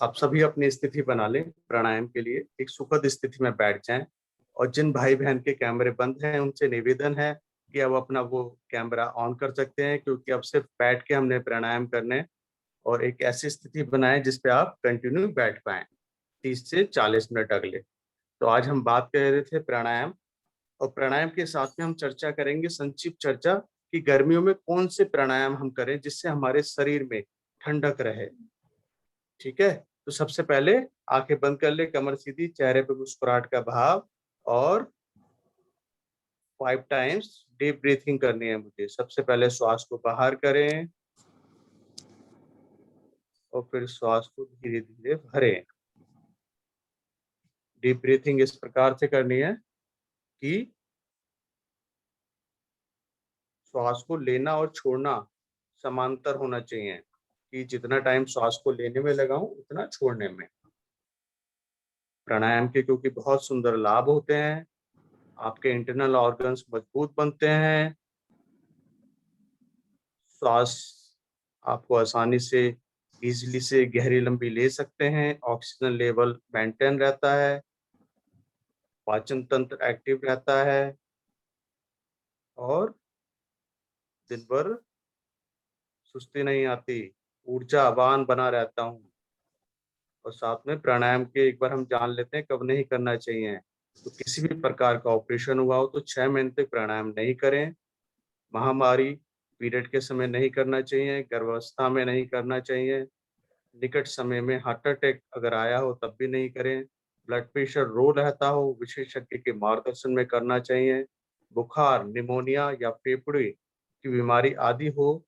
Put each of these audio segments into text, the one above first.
आप सभी अपनी स्थिति बना लें प्राणायाम के लिए, एक सुखद स्थिति में बैठ जाएं। और जिन भाई बहन के कैमरे बंद हैं उनसे निवेदन है कि अब अपना वो कैमरा ऑन कर सकते हैं, क्योंकि अब सिर्फ बैठ के हमने प्राणायाम करने हैं। और एक ऐसी स्थिति बनाएं जिस पे आप कंटिन्यू बैठ पाएं 30 से 40 मिनट अगले। तो आज हम बात कर रहे थे प्राणायाम, और प्राणायाम के साथ में हम चर्चा करेंगे, संक्षिप्त चर्चा, कि गर्मियों में कौन से प्राणायाम हम करें जिससे हमारे शरीर में ठंडक रहे। ठीक है, तो सबसे पहले आंखें बंद कर ले, कमर सीधी, चेहरे पे मुस्कुराहट का भाव, और 5 टाइम्स डीप ब्रीथिंग करनी है मुझे। सबसे पहले श्वास को बाहर करें और फिर श्वास को धीरे धीरे भरें। डीप ब्रीथिंग इस प्रकार से करनी है कि श्वास को लेना और छोड़ना समांतर होना चाहिए, कि जितना टाइम श्वास को लेने में लगाऊं उतना छोड़ने में। प्राणायाम के क्योंकि बहुत सुंदर लाभ होते हैं, आपके इंटरनल ऑर्गन्स मजबूत बनते हैं, श्वास आपको आसानी से इजीली से गहरी लंबी ले सकते हैं, ऑक्सीजन लेवल मेंटेन रहता है, पाचन तंत्र एक्टिव रहता है, और दिन भर सुस्ती नहीं आती, ऊर्जावान बना रहता हूँ। और साथ में प्राणायाम के एक बार हम जान लेते हैं कब नहीं करना चाहिए। तो किसी भी प्रकार का ऑपरेशन हुआ हो तो 6 महीने तक प्राणायाम नहीं करें। महामारी पीरियड के समय नहीं करना चाहिए, गर्भावस्था में नहीं करना चाहिए, निकट समय में हार्ट अटैक अगर आया हो तब भी नहीं करें, ब्लड प्रेशर रो रहता हो विशेषज्ञ के मार्गदर्शन में करना चाहिए, बुखार, निमोनिया या फेफड़े की बीमारी आदि हो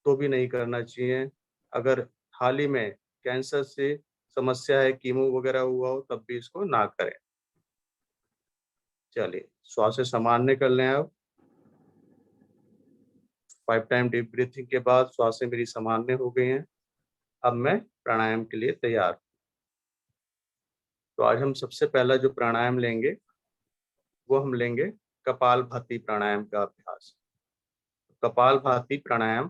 तो भी नहीं करना चाहिए, अगर हाल ही में कैंसर से समस्या है, कीमो वगैरह हुआ हो तब भी इसको ना करें। चलिए श्वास से सामान्य कर लें। अब 5 टाइम डीप ब्रीथिंग के बाद श्वासें मेरी सामान्य हो गई हैं। अब मैं प्राणायाम के लिए तैयार हूं। तो आज हम सबसे पहला जो प्राणायाम लेंगे वो हम लेंगे कपालभाति प्राणायाम का अभ्यास। कपालभाति प्राणायाम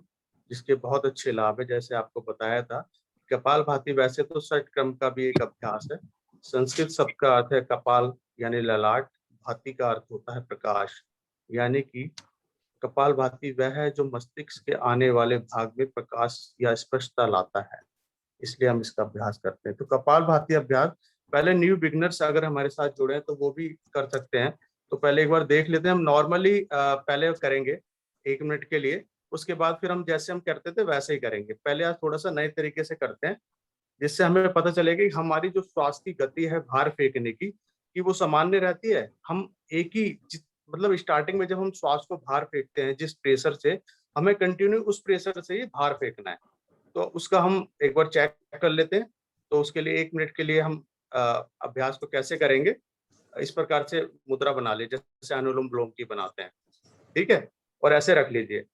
जिसके बहुत अच्छे लाभ है, जैसे आपको बताया था। कपालभाति वैसे तो षट क्रम का भी एक अभ्यास है। संस्कृत शब्द का अर्थ है कपाल यानी ललाट, भाति का अर्थ होता है प्रकाश, यानी कि कपालभाति वह है जो मस्तिष्क के आने वाले भाग में प्रकाश या स्पष्टता लाता है, इसलिए हम इसका अभ्यास करते हैं। तो कपालभाति अभ्यास पहले न्यू बिगनर्स अगर हमारे साथ जुड़े हैं तो वो भी कर सकते हैं। तो पहले एक बार देख लेते हैं। हम नॉर्मली पहले करेंगे 1 मिनट के लिए, उसके बाद फिर हम जैसे हम करते थे वैसे ही करेंगे। पहले आज थोड़ा सा नए तरीके से करते हैं, जिससे हमें पता चलेगा कि हमारी जो श्वास की गति है भार फेंकने की, कि वो सामान्य रहती है। हम एक ही मतलब स्टार्टिंग में जब हम श्वास को बाहर फेंकते हैं जिस प्रेशर से, हमें कंटिन्यू उस प्रेशर से ही बाहर फेंकना है। तो उसका हम एक बार चेक कर लेते हैं। तो उसके लिए 1 मिनट के लिए हम अभ्यास को कैसे करेंगे, इस प्रकार से मुद्रा बना लीजिए जैसे अनुलोम विलोम की बनाते हैं। ठीक है, और ऐसे रख लीजिए।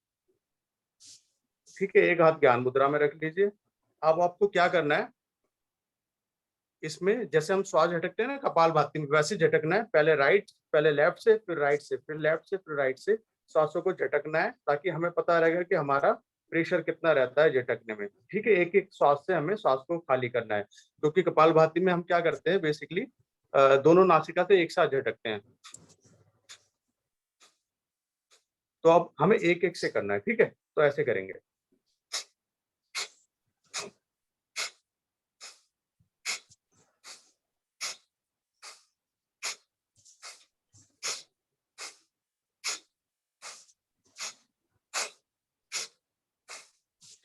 ठीक है, एक हाथ ज्ञान मुद्रा में रख लीजिए। अब आपको क्या करना है, इसमें जैसे हम श्वास झटकते हैं ना कपालभाति में, वैसे झटकना है। पहले राइट, पहले लेफ्ट से, फिर राइट से, फिर लेफ्ट से, फिर राइट से श्वासों को झटकना है, ताकि हमें पता रहेगा कि हमारा प्रेशर कितना रहता है झटकने में। ठीक है, एक एक श्वास से हमें श्वास को खाली करना है, क्योंकि कपालभाति में हम क्या करते हैं बेसिकली, दोनों नासिका से एक साथ झटकते हैं। तो अब हमें एक एक से करना है। ठीक है, तो ऐसे करेंगे।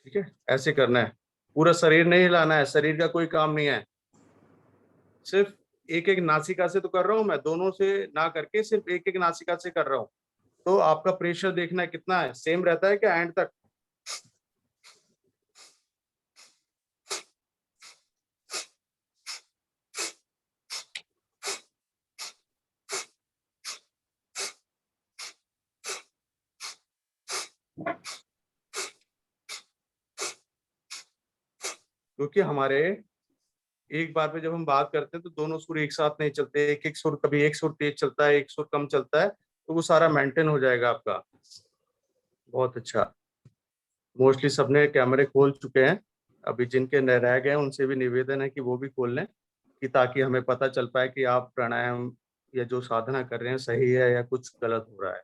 ठीक है, ऐसे करना है। पूरा शरीर नहीं हिलाना है, शरीर का कोई काम नहीं है। सिर्फ एक एक नासिका से तो कर रहा हूं मैं, दोनों से ना करके सिर्फ एक एक नासिका से कर रहा हूं। तो आपका प्रेशर देखना है कितना है, सेम रहता है क्या एंड तक। क्योंकि हमारे एक बार में जब हम बात करते हैं तो दोनों सुर एक साथ नहीं चलते, एक एक सुर, कभी एक सुर तेज चलता है, एक सुर कम चलता है, तो वो सारा मेंटेन हो जाएगा आपका। बहुत अच्छा। मोस्टली सबने कैमरे खोल चुके हैं। अभी जिनके रह गए उनसे भी निवेदन है कि वो भी खोल लें, कि ताकि हमें पता चल पाए कि आप प्राणायाम या जो साधना कर रहे हैं सही है या कुछ गलत हो रहा है।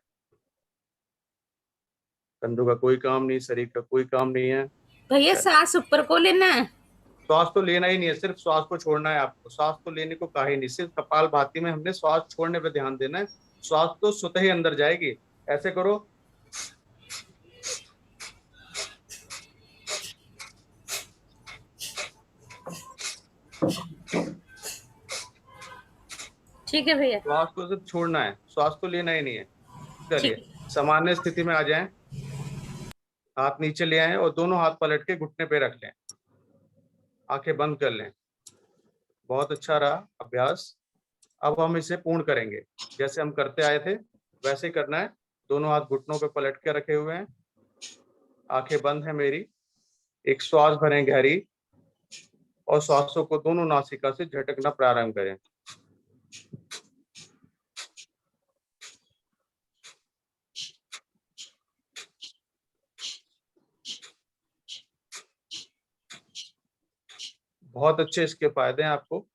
कंधों का कोई काम नहीं, शरीर का कोई काम नहीं है। भैया सांस ऊपर को लेना है। श्वास तो लेना ही नहीं है, सिर्फ श्वास को छोड़ना है आपको। श्वास तो लेने को कहा ही नहीं, सिर्फ कपाल भाती में हमने श्वास छोड़ने पे ध्यान देना है। श्वास तो स्वतः ही अंदर जाएगी। ऐसे करो, ठीक है भैया। श्वास को सिर्फ छोड़ना है, श्वास तो लेना ही नहीं है। ठीक चलिए, है। सामान्य स्थिति में आ जाएं। हाथ नीचे ले आए और दोनों हाथ पलट के घुटने पे रख लें। आंखें बंद कर लें। बहुत अच्छा रहा अभ्यास। अब हम इसे पूर्ण करेंगे। जैसे हम करते आए थे वैसे ही करना है। दोनों हाथ घुटनों पे पलट के रखे हुए हैं, आंखें बंद है मेरी। एक श्वास भरें गहरी और श्वासों को दोनों नासिका से झटकना प्रारंभ करें। बहुत अच्छे इसके फायदे हैं आपको।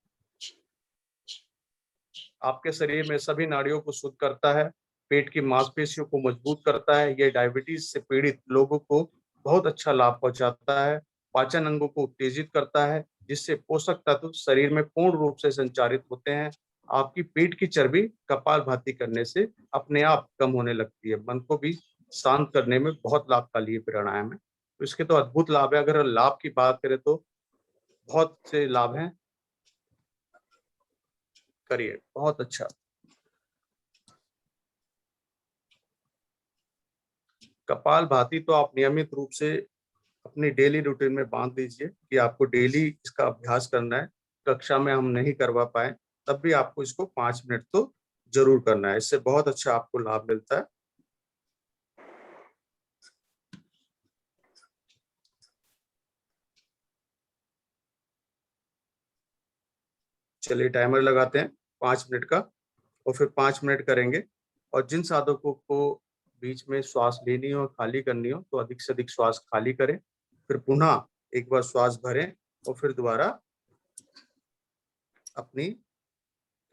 आपके शरीर में सभी नाड़ियों को शुद्ध करता है, पेट की मांसपेशियों को मजबूत करता है। ये डायबिटीज से पीड़ित लोगों को बहुत अच्छा लाभ पहुंचाता है। पाचन अंगों को उत्तेजित करता है, जिससे पोषक तत्व शरीर में पूर्ण रूप से संचारित होते हैं। आपकी पेट की चर्बी कपालभाति करने से अपने आप कम होने लगती है। मन को भी शांत करने में बहुत लाभकारी ये प्राणायाम है। तो इसके तो अद्भुत लाभ है। अगर लाभ की बात करें तो बहुत से लाभ हैं। करिए, बहुत अच्छा। कपालभाति तो आप नियमित रूप से अपनी डेली रूटीन में बांध दीजिए कि आपको डेली इसका अभ्यास करना है। कक्षा में हम नहीं करवा पाए तब भी आपको इसको 5 मिनट तो जरूर करना है। इससे बहुत अच्छा आपको लाभ मिलता है। चलिए, टाइमर लगाते हैं 5 मिनट का और फिर 5 मिनट करेंगे। और जिन साधकों को बीच में श्वास लेनी हो, खाली करनी हो, तो अधिक से अधिक श्वास खाली करें, फिर पुनः एक बार श्वास भरें और फिर दोबारा अपनी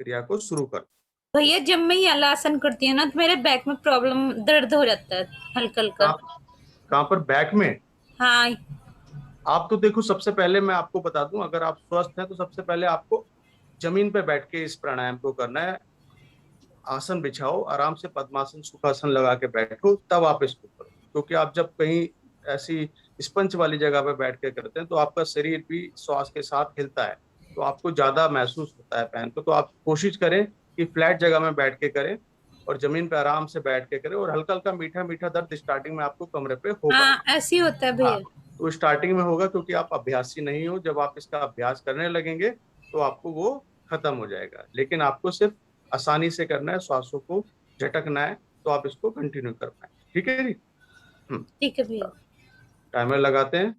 क्रिया को शुरू करें। भैया जब मैं ये हलासन करती हूँ ना तो मेरे बैक में प्रॉब्लम दर्द हो जाता है हल्का हल्का। कहाँ कहाँ पर? बैक में? हाँ। आप तो देखो, सबसे पहले मैं आपको बता दूं, अगर आप स्वस्थ हैं तो सबसे पहले आपको जमीन पे बैठ के इस प्राणायाम को करना है। आसन बिछाओ, आराम से पद्मासन सुखासन लगा के बैठो, तब आप इसको करो। क्योंकि आप जब कहीं ऐसी स्पंज वाली जगह पे बैठ के करते हैं तो आपका शरीर भी श्वास के साथ हिलता है, तो आपको ज्यादा महसूस होता है पैन को। तो आप कोशिश करें कि फ्लैट जगह में बैठ के करें और जमीन पे आराम से बैठ के करें। और हल्का हल्का मीठा मीठा दर्द स्टार्टिंग में आपको कमरे पे होगा। हाँ ऐसे ही होता है हाँ, भैया। तो स्टार्टिंग में होगा क्योंकि आप अभ्यासी नहीं हो। जब आप इसका अभ्यास करने लगेंगे तो आपको वो खत्म हो जाएगा। लेकिन आपको सिर्फ आसानी से करना है, श्वासों को झटकना है, तो आप इसको कंटिन्यू कर पाए। ठीक है जी। ठीक है भैया। टाइमर लगाते हैं।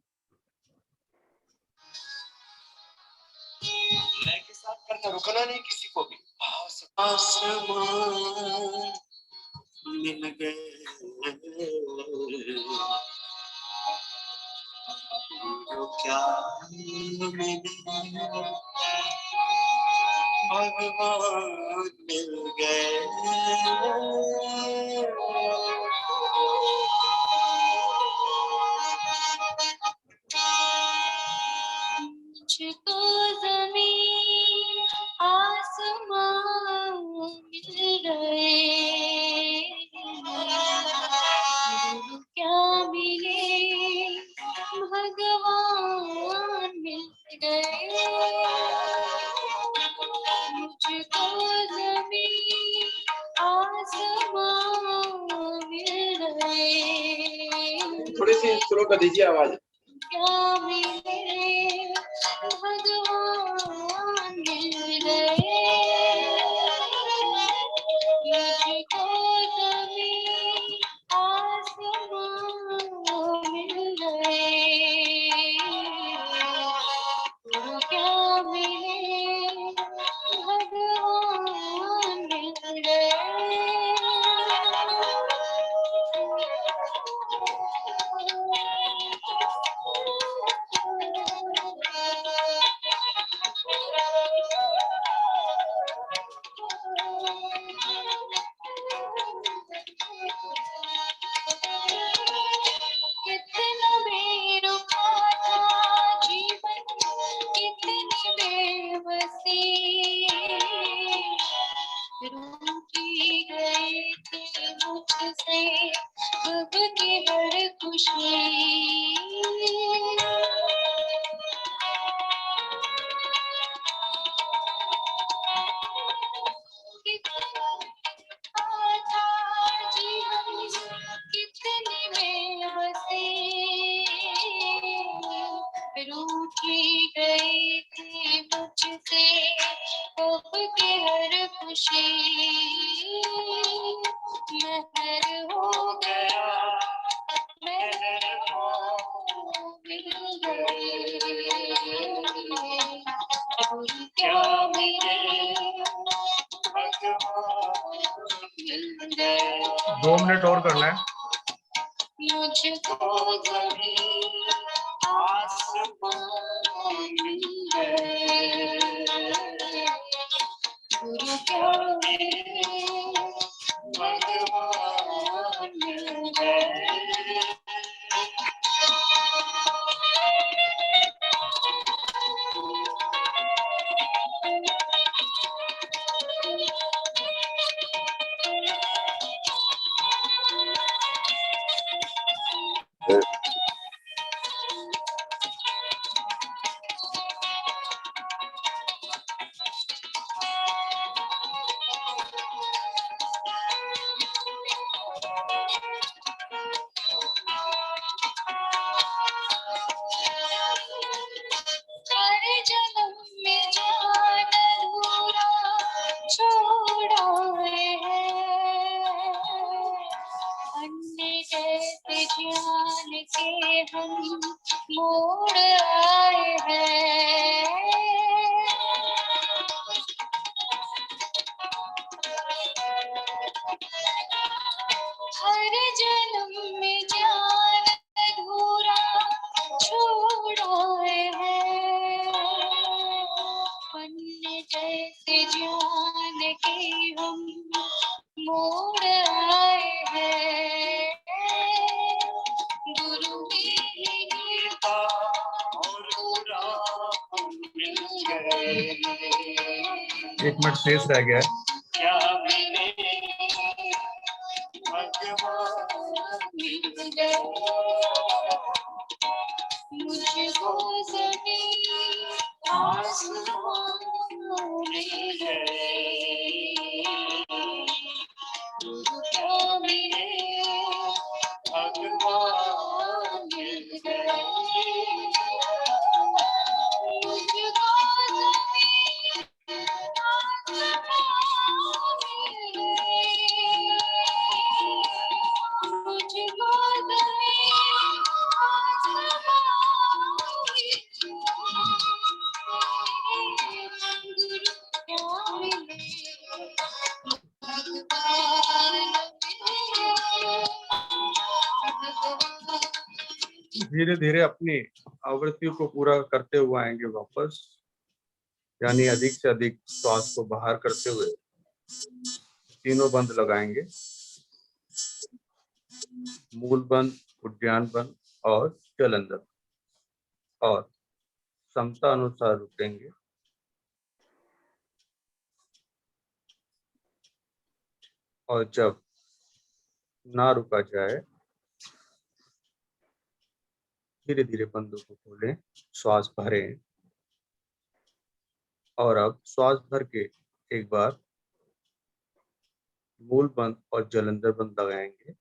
लय के साथ करना, रुकना नहीं किसी को भी। आसमान मिल गए जो क्या मिले, भगवान मिल गए। मुझको जमीन आसमान मिल गए, क्या मिले भगवान मिल गए। मुझको जमीन आसमान मिल गए। थोड़ी सी स्लो कर दीजिए आवाज। क्या मिले भगवान मिल गए। मुझको जमीन आसमान मिल गए, तो क्या मिले भगवान मिल गए। रूठी गई थी मुझसे कब के हर खुशी महर हो गया महर हो मिल गए और क्या मिले भगवान मिल गए 2 मिनट और करना है। मुझको जमीन आसमान मिल गए गुरु क्या मिले भगवान मिल गए हर जन्म में जान अधूरा छोड़ा है अन्य जैसे जान के हम मोड़ आए हैं हर जन्म में जान अधूरा छोड़ा है अन्य जैसे जान के हम मोड़ आए हैं गुरु ही था और राम मिल गए 1 मिनट शेष रह गया है। क्या मिले भगवान मिल गए मुझको जमीन आसमान मिल गए क्या मिले भगवान मिल गए मुझको जमीन धीरे धीरे अपनी आवृत्ति को पूरा करते हुए आएंगे वापस, यानी अधिक से अधिक श्वास को बाहर करते हुए तीनों बंद लगाएंगे, मूल बंद, उद्यान बंद और जलंधर, और क्षमता अनुसार रुकेंगे और जब ना रुका जाए धीरे धीरे बंदों को खोलें, श्वास भरें और अब श्वास भर के एक बार मूल बंद और जलंधर बंद लगाएंगे।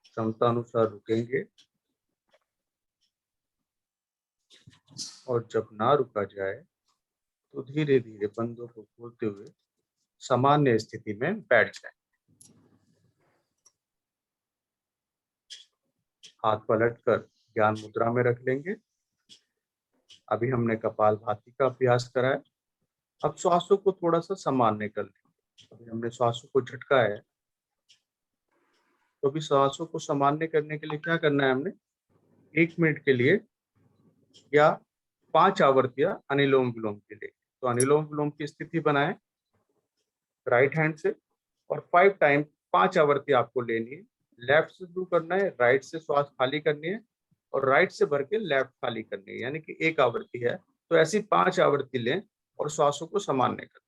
क्षमता अनुसार रुकेंगे और जब ना रुका जाए तो धीरे धीरे बंदों को खोलते हुए सामान्य स्थिति में बैठ जाए। हाथ पलट कर ज्ञान मुद्रा में रख लेंगे। अभी हमने कपालभाति का अभ्यास करा है, अब श्वासों को थोड़ा सा सामान्य कर लेंगे। अभी हमने श्वासों को झटका है, तो अभी श्वासों को सामान्य करने के लिए क्या करना है, हमने 1 मिनट के लिए या 5 आवृत्तियां अनुलोम विलोम के लिए। तो अनुलोम विलोम की स्थिति बनाएं राइट हैंड से और 5 टाइम 5 आवृत्ति आपको लेनी है। लेफ्ट से शुरू करना है, राइट से श्वास खाली करनी है और राइट से भर के लेफ्ट खाली करनी है, यानी कि 1 आवृत्ति है। तो ऐसी 5 आवृत्ति लें और श्वासों को सामान्य करें।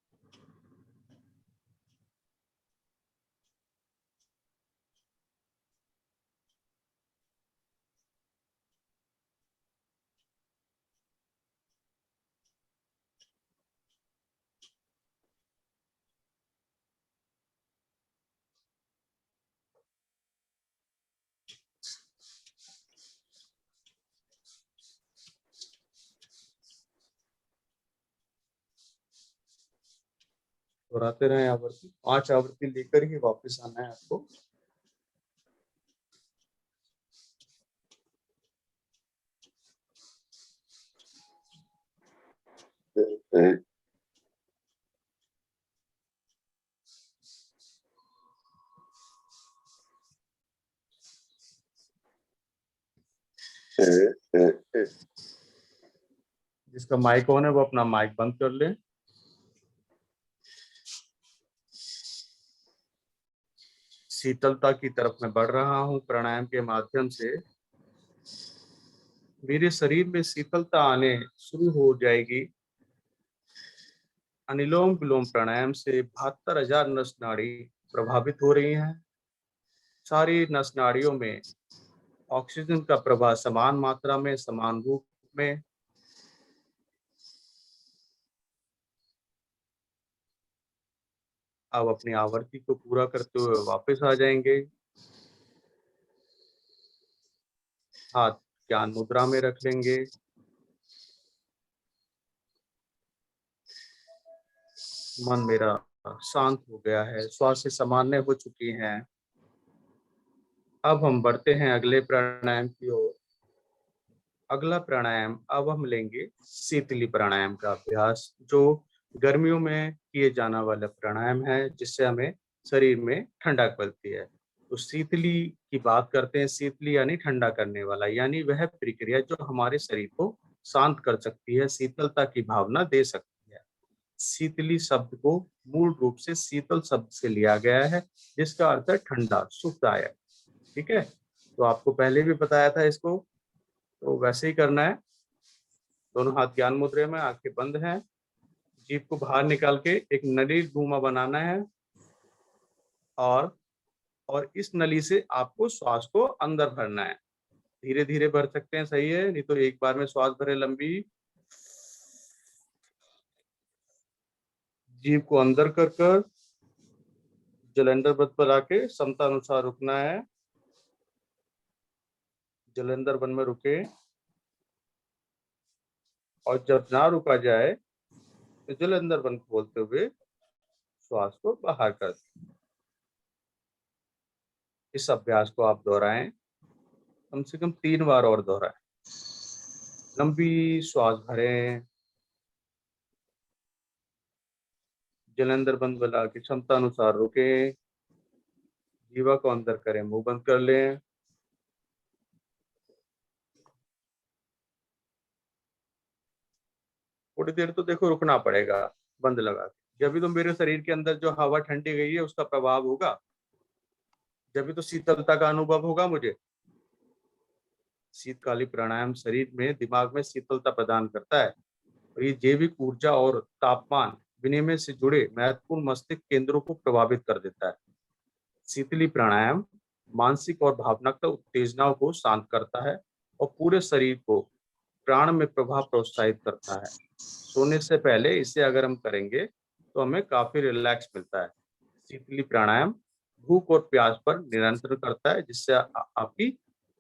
दोहराते रहे आवृत्ति, 5 आवृत्ति लेकर ही वापस आना है आपको। जिसका माइक ऑन है वो अपना माइक बंद कर ले। शीतलता की तरफ मैं बढ़ रहा हूं प्राणायाम के माध्यम से। मेरे शरीर में शीतलता आने शुरू हो जाएगी। अनुलोम विलोम प्राणायाम से 72,000 नस नाड़ी प्रभावित हो रही हैं। सारी नस नाड़ियों में ऑक्सीजन का प्रवाह समान मात्रा में, समान रूप में। अब अपनी आवृत्ति को पूरा करते हुए वापस आ जाएंगे। हाथ ज्ञान मुद्रा में रख लेंगे। मन मेरा शांत हो गया है, श्वास सामान्य हो चुकी हैं। अब हम बढ़ते हैं अगले प्राणायाम की ओर। अगला प्राणायाम अब हम लेंगे शीतली प्राणायाम का अभ्यास, जो गर्मियों में किए जाने वाला प्राणायाम है, जिससे हमें शरीर में ठंडक मिलती है। तो शीतली की बात करते हैं। शीतली यानी ठंडा करने वाला, यानी वह प्रक्रिया जो हमारे शरीर को शांत कर सकती है, शीतलता की भावना दे सकती है। शीतली शब्द को मूल रूप से शीतल शब्द से लिया गया है, जिसका अर्थ है ठंडा, सुखदायक। ठीक है, तो आपको पहले भी बताया था इसको, तो वैसे ही करना है। दोनों हाथ ज्ञान मुद्रे में, आंखें बंद हैं। जीभ को बाहर निकाल के एक नली नुमा बनाना है, और इस नली से आपको श्वास को अंदर भरना है। धीरे धीरे भर सकते हैं, सही है, नहीं तो एक बार में श्वास भरे लंबी। जीभ को अंदर कर कर जलंधर व्रत पर आके समता अनुसार रुकना है। जलंधर वन में रुके, और जब ना रुका जाए तो जलंधर वन बोलते हुए श्वास को बाहर कर दें। इस अभ्यास को आप दोहराएं, कम से कम 3 बार और दोहराएं। लंबी श्वास भरें, जलंधर बंद बना के क्षमता अनुसार रुके, जीवा को अंदर करें, मुंह बंद कर लें। थोड़ी देर तो देखो रुकना पड़ेगा बंद लगा के, जब भी तो मेरे शरीर के अंदर जो हवा ठंडी गई है उसका प्रभाव होगा, जब भी तो शीतलता का अनुभव होगा मुझे। शीतकाली प्राणायाम शरीर में, दिमाग में शीतलता प्रदान करता है, और ये जैविक ऊर्जा और तापमान विनिमय से जुड़े महत्वपूर्ण मस्तिष्क केंद्रों को प्रभावित कर देता है। शीतली प्राणायाम मानसिक और भावनात्मक उत्तेजनाओं को शांत करता है और पूरे शरीर को प्राण में प्रभाव प्रोत्साहित करता है। सोने से पहले इसे अगर हम करेंगे तो हमें काफी रिलैक्स मिलता है। शीतली प्राणायाम भूख और प्यास पर नियंत्रण करता है, जिससे आपकी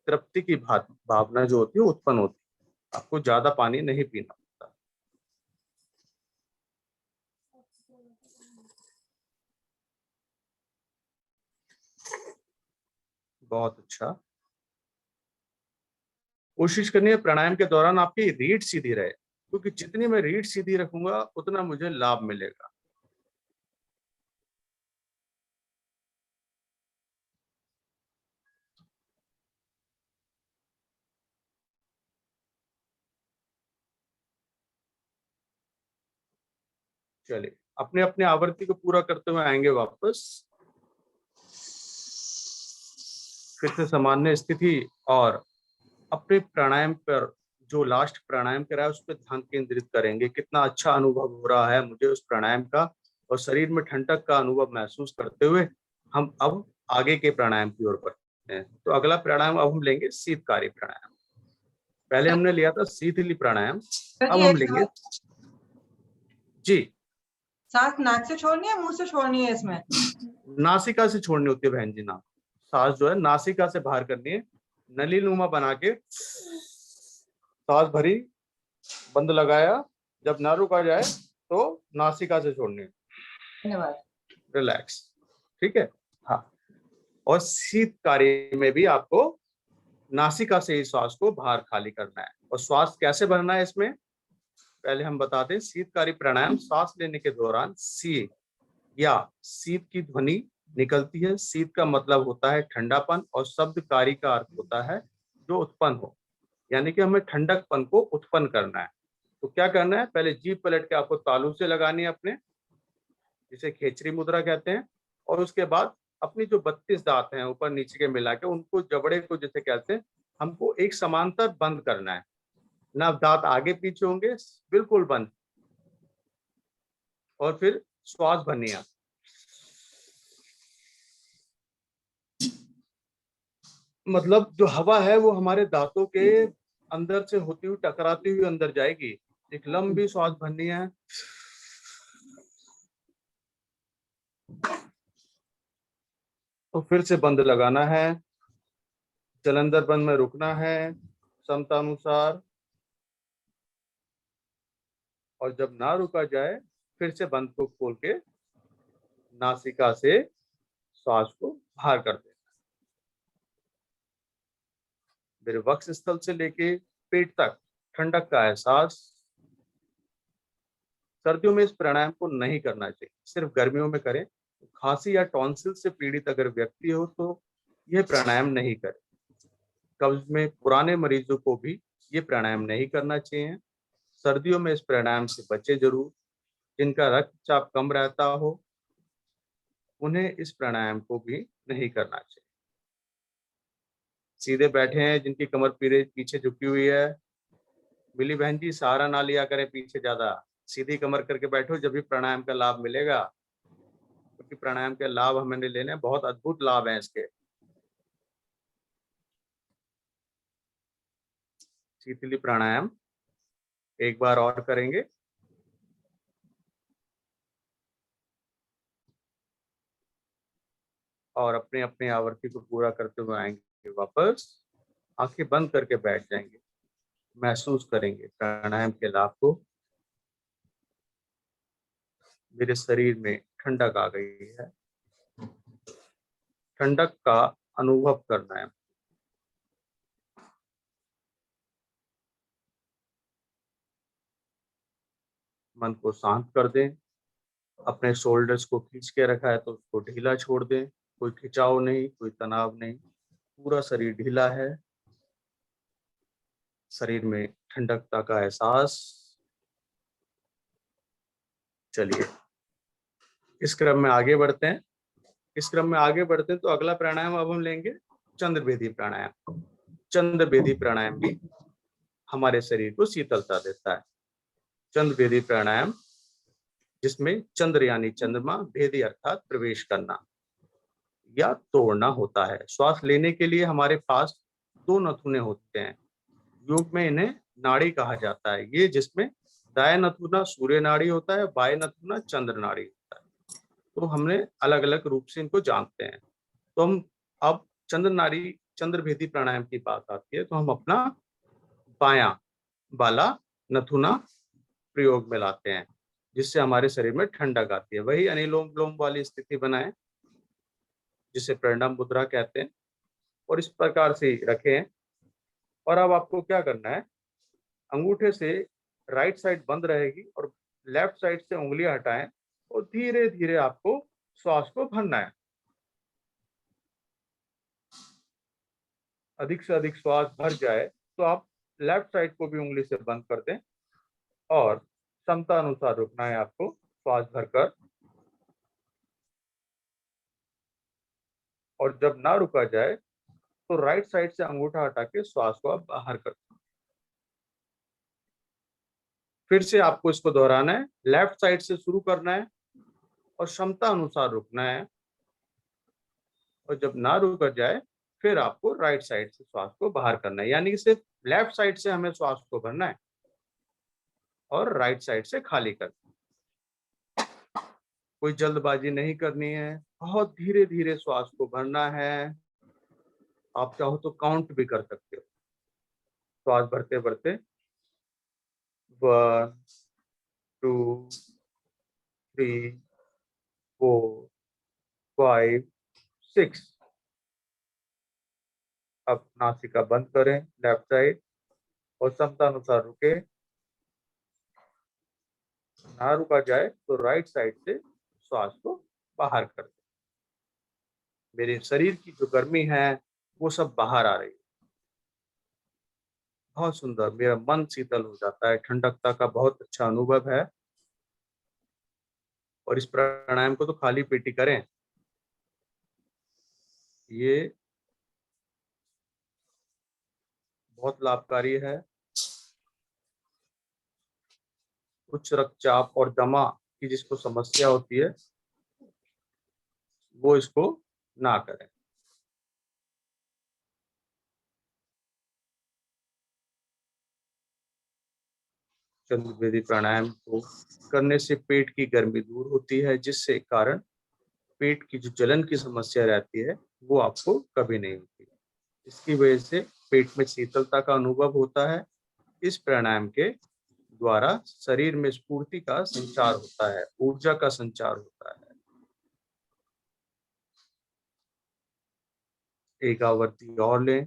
तृप्ति की भावना जो होती है उत्पन्न होती है। आपको ज्यादा पानी नहीं पीना पड़ता। बहुत अच्छा। कोशिश करनी है प्राणायाम के दौरान आपकी रीढ़ सीधी रहे, क्योंकि जितनी मैं रीढ़ सीधी रखूंगा उतना मुझे लाभ मिलेगा। चलिए, अपने अपने आवृत्ति को पूरा करते हुए आएंगे वापस। फिर से सामान्य स्थिति, और अपने प्राणायाम पर, जो लास्ट प्राणायाम करा है उस पर ध्यान केंद्रित करेंगे। कितना अच्छा अनुभव हो रहा है मुझे उस प्राणायाम का, और शरीर में ठंडक का अनुभव महसूस करते हुए हम अब आगे के प्राणायाम की ओर बढ़ते हैं। तो अगला प्राणायाम अब हम लेंगे शीतकारी प्राणायाम। पहले हमने लिया था शीतली प्राणायाम, अब हम लेंगे। जी, सांस नाक से छोड़नी है, मुंह से छोड़नी है? इसमें नासिका से छोड़नी होती है बहन जी। ना, सांस जो है नासिका से बाहर करनी है। नली नुमा बना के सांस भरी, बंद लगाया, जब ना रुका जाए तो नासिका से छोड़नी है। धन्यवाद। रिलैक्स, ठीक है। हाँ, और शीत कार्य में भी आपको नासिका से ही श्वास को बाहर खाली करना है। और श्वास कैसे भरना है इसमें, पहले हम बता दें। शीतकारी प्राणायाम, सांस लेने के दौरान सी या शीत की ध्वनि निकलती है। शीत का मतलब होता है ठंडापन और शब्दकारी का अर्थ होता है जो उत्पन्न हो, यानी कि हमें ठंडकपन को उत्पन्न करना है। तो क्या करना है, पहले जीभ पलट के आपको तालू से लगानी है अपने, जिसे खेचरी मुद्रा कहते हैं। और उसके बाद अपनी जो 32 दांत हैं ऊपर नीचे के मिला के, उनको जबड़े को जिसे कहते हैं, हमको एक समांतर बंद करना है। ना दांत आगे पीछे होंगे, बिल्कुल बंद। और फिर श्वास भरनी है। मतलब जो हवा है वो हमारे दांतों के अंदर से होती हुई टकराती हुई अंदर जाएगी। एक लंबी श्वास भरनी है। तो फिर से बंद लगाना है। जलंधर बंद में रुकना है समतानुसार। और जब ना रुका जाए, फिर से बंद को खोल के नासिका से श्वास को बाहर कर देना। मेरे वक्ष स्थल से लेके पेट तक ठंडक का एहसास। सर्दियों में इस प्राणायाम को नहीं करना चाहिए, सिर्फ गर्मियों में करें। खांसी या टॉन्सिल से पीड़ित अगर व्यक्ति हो तो यह प्राणायाम नहीं करें। कब्ज में पुराने मरीजों को भी ये प्राणायाम नहीं करना चाहिए। सर्दियों में इस प्राणायाम से बचे जरूर। जिनका रक्तचाप कम रहता हो उन्हें इस प्राणायाम को भी नहीं करना चाहिए। सीधे बैठे हैं, जिनकी कमर पीछे झुकी हुई है, मिली बहन जी सहारा ना लिया करें पीछे ज्यादा। सीधी कमर करके बैठो, जब भी प्राणायाम का लाभ मिलेगा। क्योंकि प्राणायाम के लाभ हमें लेने, बहुत अद्भुत लाभ हैं इसके। शीतली प्राणायाम एक बार और करेंगे। और अपने अपने आवृत्ति को पूरा करते हुए आएंगे वापस। आंखें बंद करके बैठ जाएंगे। महसूस करेंगे प्राणायाम के लाभ को। मेरे शरीर में ठंडक आ गई है। ठंडक का अनुभव करना है। मन को शांत कर दें। अपने शोल्डर्स को खींच के रखा है तो उसको ढीला छोड़ दें। कोई खिंचाव नहीं, कोई तनाव नहीं, पूरा शरीर ढीला है। शरीर में ठंडकता का एहसास। चलिए इस क्रम में आगे बढ़ते हैं। तो अगला प्राणायाम अब हम लेंगे चंद्रभेदी प्राणायाम। चंद्रभेदी प्राणायाम भी हमारे शरीर को शीतलता देता है। चंद्रभेदी प्राणायाम, जिसमें चंद्र यानी चंद्रमा, भेदी अर्थात प्रवेश करना या तोड़ना होता है। श्वास लेने के लिए हमारे पास दो नथुने होते हैं। योग में इन्हें नाड़ी कहा जाता है। ये जिसमें दाया नथुना सूर्य नाड़ी होता है, बाएं नथुना चंद्र नाड़ी होता है। तो हमने अलग अलग रूप से इनको जानते हैं। तो हम अब चंद्रभेदी प्राणायाम की बात आती है तो हम अपना बायां वाला नथुना प्रयोग में लाते हैं, जिससे हमारे शरीर में ठंडक आती है। वही अनुलोम विलोम वाली स्थिति बनाएं, जिसे प्रणम मुद्रा कहते हैं। और इस प्रकार से रखें। और अब आपको क्या करना है, अंगूठे से राइट साइड बंद रहेगी और लेफ्ट साइड से उंगलियां हटाएं और धीरे धीरे आपको श्वास को भरना है। अधिक से अधिक श्वास भर जाए तो आप लेफ्ट साइड को भी उंगली से बंद कर दें और क्षमता अनुसार रुकना है आपको श्वास भरकर। और जब ना रुका जाए तो राइट साइड से अंगूठा हटा के श्वास को आप बाहर कर दें। फिर से आपको इसको दोहराना है। लेफ्ट साइड से शुरू करना है और क्षमता अनुसार रुकना है। और जब ना रुका जाए फिर आपको राइट साइड से श्वास को बाहर करना है। यानी कि सिर्फ लेफ्ट साइड से हमें श्वास को भरना है और राइट साइड से खाली करना है। कोई जल्दबाजी नहीं करनी है। बहुत धीरे धीरे श्वास को भरना है। आप चाहो तो काउंट भी कर सकते हो। श्वास भरते भरते 1 2 3 4 5 6। अब नासिका बंद करें लेफ्ट साइड और क्षमतानुसार रुके। ना रुका जाए तो राइट साइड से श्वास को बाहर कर दें। मेरे शरीर की जो गर्मी है वो सब बाहर आ रही है। बहुत सुंदर, मेरा मन शीतल हो जाता है, ठंडकता का बहुत अच्छा अनुभव है। और इस प्राणायाम को तो खाली पेट ही करें। ये बहुत लाभकारी है। उच्च रक्तचाप और दमा की जिसको समस्या होती है वो इसको ना करें। चंद्रवेदी प्राणायाम को करने से पेट की गर्मी दूर होती है, जिससे कारण पेट की जो जलन की समस्या रहती है वो आपको कभी नहीं होती। इसकी वजह से पेट में शीतलता का अनुभव होता है। इस प्राणायाम के द्वारा शरीर में स्फूर्ति का संचार होता है, ऊर्जा का संचार होता है। एक आवृत्ति और लें,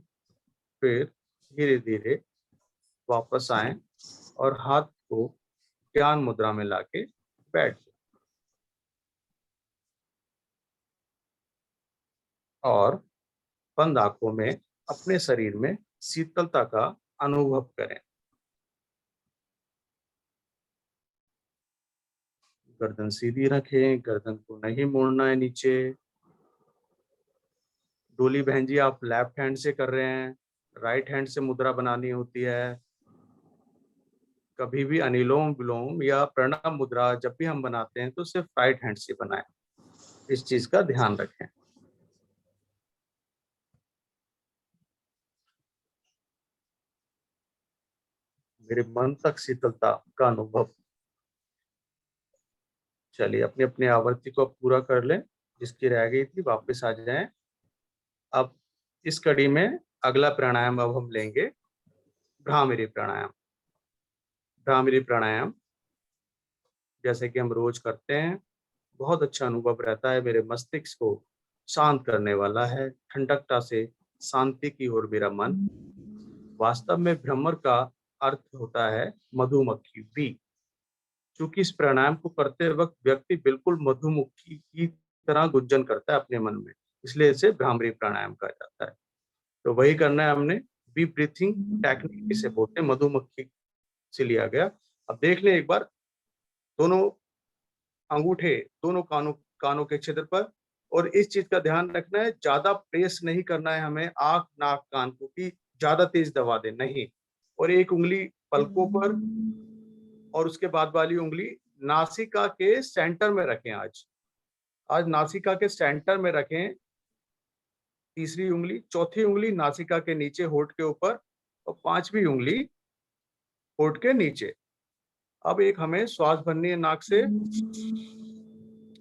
फिर धीरे धीरे वापस आएं और हाथ को ध्यान मुद्रा में लाके बैठ जाएं और बंद आंखों में अपने शरीर में शीतलता का अनुभव करें। गर्दन सीधी रखें, गर्दन को नहीं मोड़ना है नीचे। डोली बहन जी, आप लेफ्ट हैंड से कर रहे हैं, राइट हैंड से मुद्रा बनानी होती है। कभी भी अनुलोम विलोम या प्रणव मुद्रा जब भी हम बनाते हैं तो सिर्फ राइट हैंड से बनाएं। इस चीज का ध्यान रखें। मेरे मन तक शीतलता का अनुभव। चलिए अपनी अपनी आवृत्ति को पूरा कर लें, जिसकी रह गई थी वापस आ जाएं। अब इस कड़ी में अगला प्राणायाम अब हम लेंगे भ्रामरी प्राणायाम। भ्रामरी प्राणायाम जैसे कि हम रोज करते हैं, बहुत अच्छा अनुभव रहता है। मेरे मस्तिष्क को शांत करने वाला है, ठंडकता से शांति की ओर मेरा मन। वास्तव में भ्रमर का अर्थ होता है मधुमक्खी, बी। क्योंकि इस प्राणायाम को करते वक्त व्यक्ति बिल्कुल मधुमक्खी की तरह गुंजन करता है अपने मन में, इसलिए इसे भ्रामरी प्राणायाम कहा जाता है। तो वही करना है हमने। बी ब्रीथिंग टेक्निक इसे बोलते हैं, मधुमक्खी से लिया गया। अब देख लें एक बार, दोनों अंगूठे दोनों कानों कानों के छिद्र पर। और इस चीज का ध्यान रखना है, ज्यादा प्रेस नहीं करना है हमें आंख नाक कान को कि ज्यादा तेज दबा दे, नहीं। और एक उंगली पलकों पर और उसके बाद वाली उंगली नासिका के सेंटर में रखें। आज आज नासिका के सेंटर में रखें तीसरी उंगली, चौथी उंगली नासिका के नीचे होठ के ऊपर और पांचवी उंगली होठ के नीचे। अब एक हमें श्वास भरनी है नाक से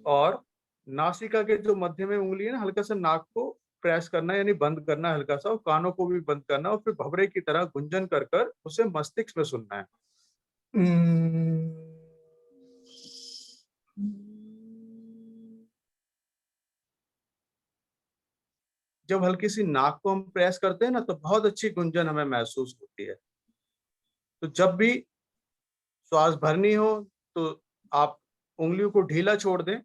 और नासिका के जो मध्य में उंगली है ना, हल्का सा नाक को प्रेस करना है, यानी बंद करना है हल्का सा, और कानों को भी बंद करना है और फिर भवरे की तरह गुंजन कर कर उसे मस्तिष्क में सुनना है। जब हल्की सी नाक को हम प्रेस करते हैं ना तो बहुत अच्छी गुंजन हमें महसूस होती है। तो जब भी श्वास भरनी हो तो आप उंगलियों को ढीला छोड़ दें,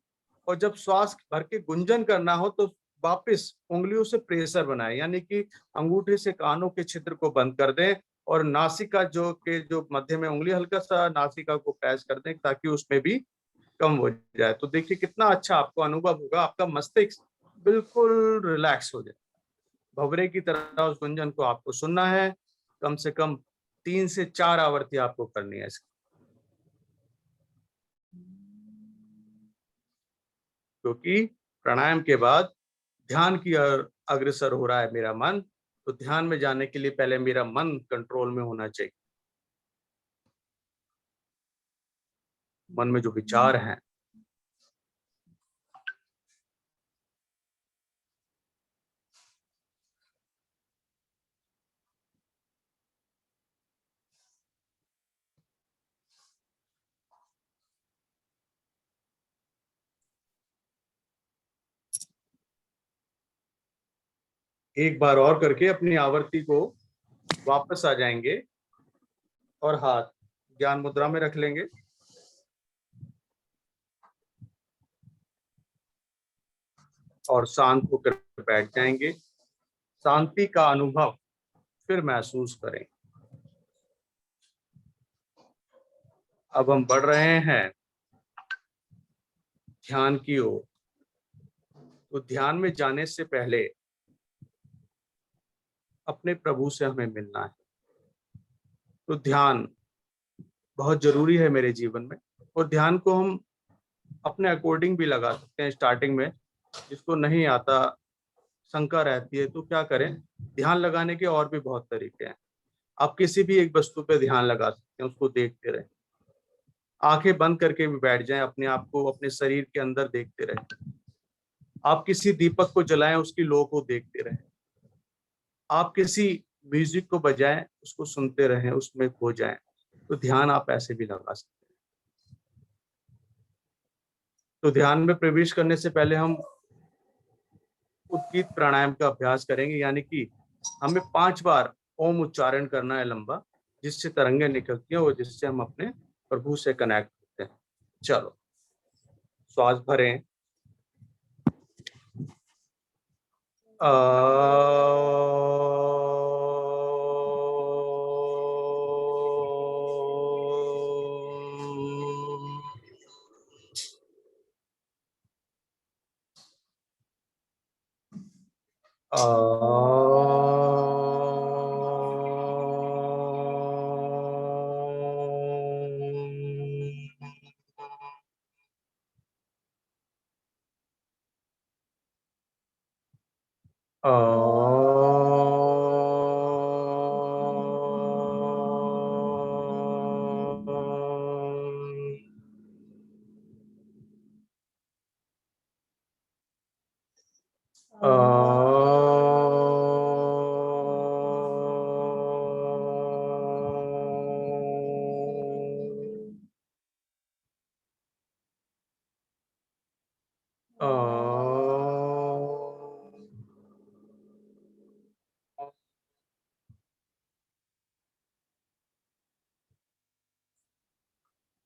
और जब श्वास भर के गुंजन करना हो तो वापस उंगलियों से प्रेशर बनाएं, यानी कि अंगूठे से कानों के छिद्र को बंद कर दें और नासिका जो मध्य में उंगली हल्का सा नासिका को प्रेस कर दें ताकि उसमें भी कम हो जाए। तो देखिए कितना अच्छा आपको अनुभव होगा, आपका मस्तिष्क बिल्कुल रिलैक्स हो जाए। भवरे की तरह उस गुंजन को आपको सुनना है। कम से कम 3 से 4 आवृत्ति आपको करनी है इसकी। क्योंकि प्राणायाम के बाद ध्यान की ओर अग्रसर हो रहा है मेरा मन, तो ध्यान में जाने के लिए पहले मेरा मन कंट्रोल में होना चाहिए। मन में जो विचार हैं, एक बार और करके अपनी आवर्ती को वापस आ जाएंगे और हाथ ज्ञान मुद्रा में रख लेंगे। और शांत होकर बैठ जाएंगे। शांति का अनुभव फिर महसूस करें। अब हम बढ़ रहे हैं ध्यान की ओर। तो ध्यान में जाने से पहले अपने प्रभु से हमें मिलना है। तो ध्यान बहुत जरूरी है मेरे जीवन में, और ध्यान को हम अपने अकॉर्डिंग भी लगा सकते हैं। स्टार्टिंग में जिसको नहीं आता, शंका रहती है, तो क्या करें, ध्यान लगाने के और भी बहुत तरीके हैं। आप किसी भी एक वस्तु पे ध्यान लगा सकते हैं, उसको देखते रहें। आंखें बंद करके भी बैठ जाएं, अपने आप को अपने शरीर के अंदर देखते रहें। आप किसी दीपक को जलाएं, उसकी लो को देखते रहें। आप किसी म्यूजिक को बजाएं, उसको सुनते रहें, उसमें खो जाएं। तो ध्यान आप ऐसे भी लगा सकते हैं। तो ध्यान में प्रवेश करने से पहले हम उद्गीत प्राणायाम का अभ्यास करेंगे, यानी कि हमें 5 बार ओम उच्चारण करना है लंबा, जिससे तरंगें निकलती हैं और जिससे हम अपने प्रभु से कनेक्ट होते हैं। चलो, श्वास भरें।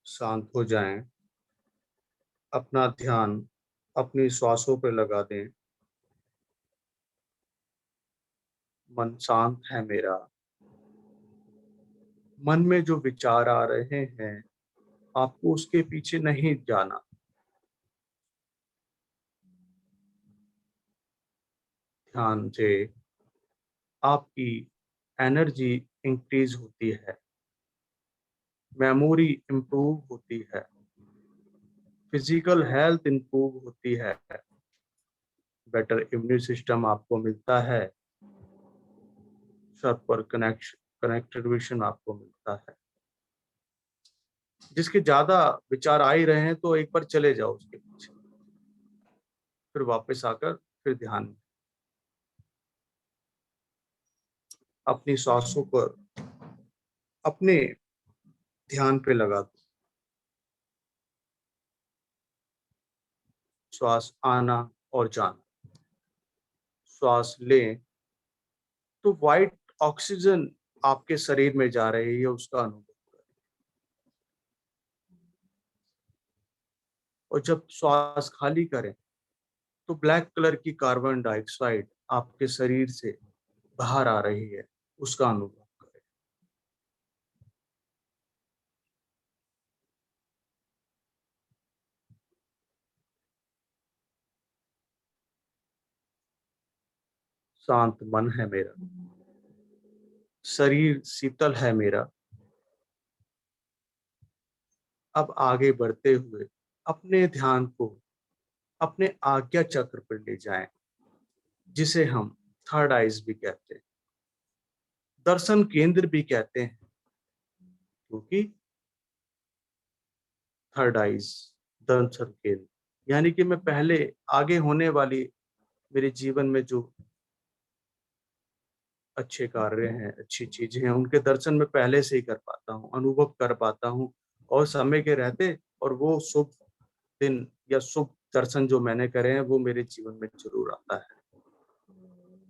शांत हो जाएं। अपना ध्यान अपनी श्वासों पर लगा दें। मन शांत है मेरा। मन में जो विचार आ रहे हैं, आपको उसके पीछे नहीं जाना। ध्यान से आपकी एनर्जी इंक्रीज होती है, मेमोरी इंप्रूव होती है, फिजिकल हेल्थ इंप्रूव होती है, बेटर इम्यून सिस्टम आपको मिलता है, सर पर कनेक्टेड विजन आपको मिलता है। जिसके ज्यादा विचार आ ही रहे हैं, तो एक बार चले जाओ उसके पीछे, फिर वापस आकर फिर ध्यान में अपनी सांसों पर अपने ध्यान पे लगा दो। श्वास आना और जाना। श्वास लें तो वाइट ऑक्सीजन आपके शरीर में जा रही है, उसका अनुभव करें। और जब श्वास खाली करें तो ब्लैक कलर की कार्बन डाइऑक्साइड आपके शरीर से बाहर आ रही है, उसका अनुभव करें। शांत मन है मेरा, शरीर शीतल है मेरा। अब आगे बढ़ते हुए अपने ध्यान को अपने आज्ञा चक्र पर ले जाएं, जिसे हम थर्ड आइज भी कहते हैं, दर्शन केंद्र भी कहते हैं, क्योंकि थर्ड आइज दर्शन केंद्र, यानी कि मैं पहले आगे होने वाली मेरे जीवन में जो अच्छे कार्य हैं, अच्छी चीजें हैं, उनके दर्शन में पहले से ही कर पाता हूँ, अनुभव कर पाता हूँ। और समय के रहते और वो शुभ दिन या शुभ दर्शन जो मैंने करे हैं, वो मेरे जीवन में जरूर आता है।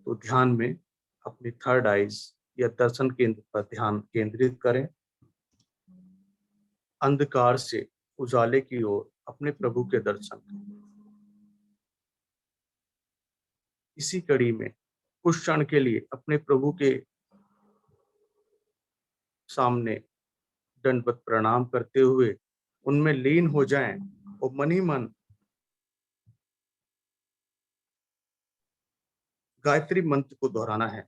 तो ध्यान में अपनी थर्ड आइज या दर्शन केंद्र पर ध्यान केंद्रित करें। अंधकार से उजाले की ओर अपने प्रभु के दर्शन करें। इसी कड़ी में कुछ क्षण के लिए अपने प्रभु के सामने दंडवत प्रणाम करते हुए उनमें लीन हो जाएं और मन ही मन गायत्री मंत्र को दोहराना है।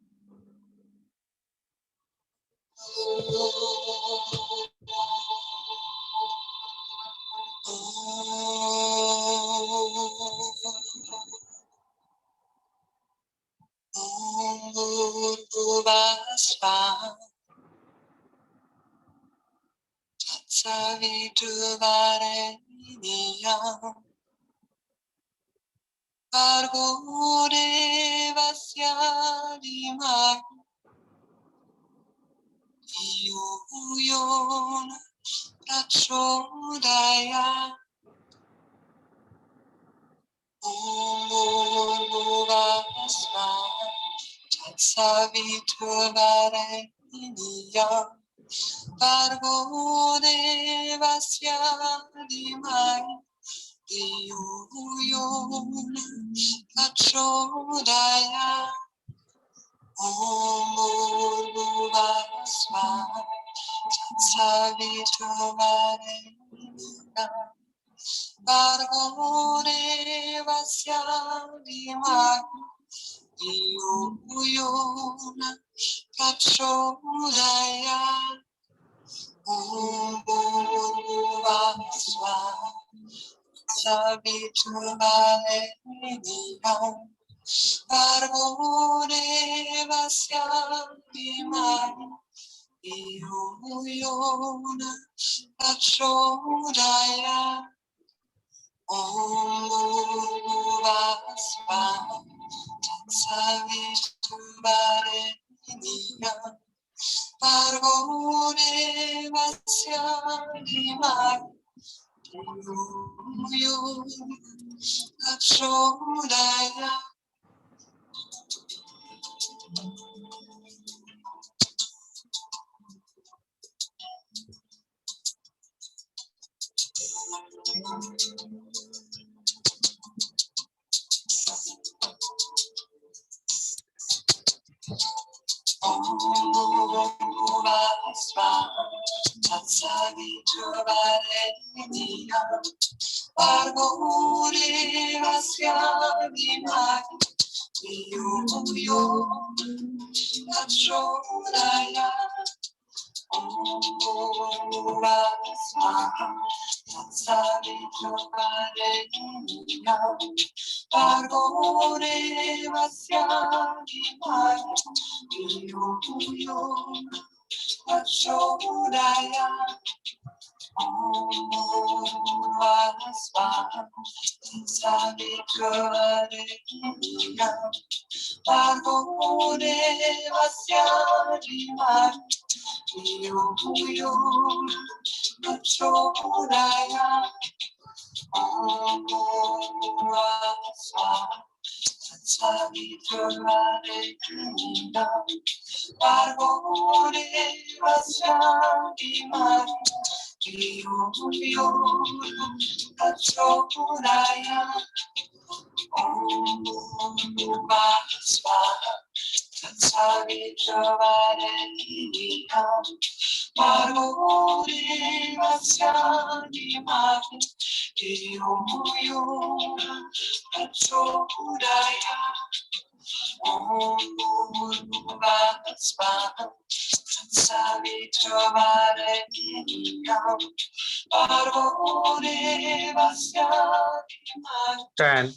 Ten,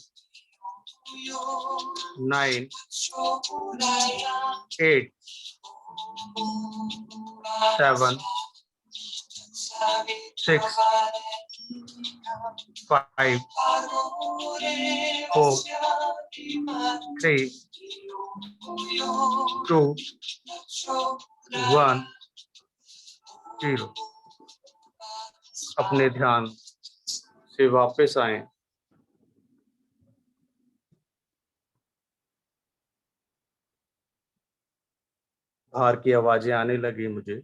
9, 8, 7, 6, 5, 4, 3, 2, 1, 0। अपने ध्यान से वापस आए। बाहर की आवाजें आने लगी मुझे।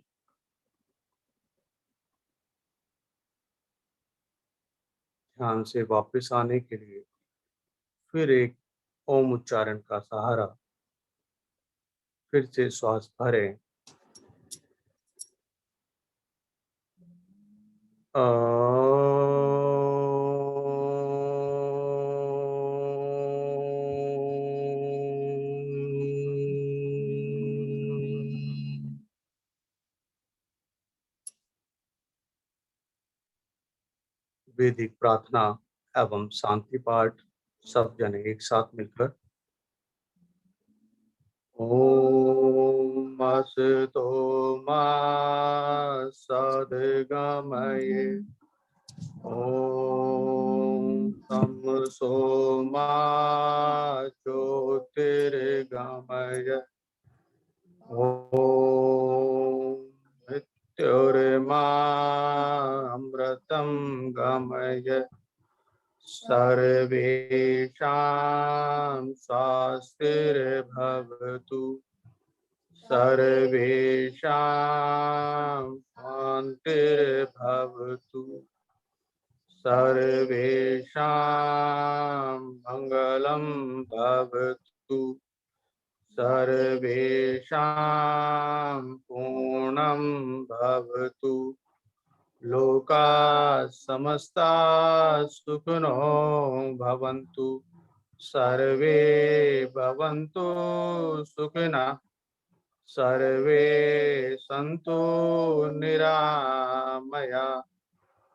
ध्यान से वापस आने के लिए फिर एक ओम उच्चारण का सहारा, फिर से श्वास भरें। वैदिक प्रार्थना एवं शांति पाठ सब जने एक साथ मिलकर। ओम असतो मा सद्गमये, ओम तमसो मा ज्योतिर्गमय, ओम मृत्युर्मा अमृतं गमय, सर्वेषां स्वस्तिर्भवतु, सर्वेषां शान्तिर्भवतु, सर्वेषां मङ्गलं भवतु, सर्वेषां पूर्णं भवतु, लोका समस्ता सुखिनो भवन्तु, सर्वे भवन्तु सुखिनः, सर्वे सन्तु निरामया,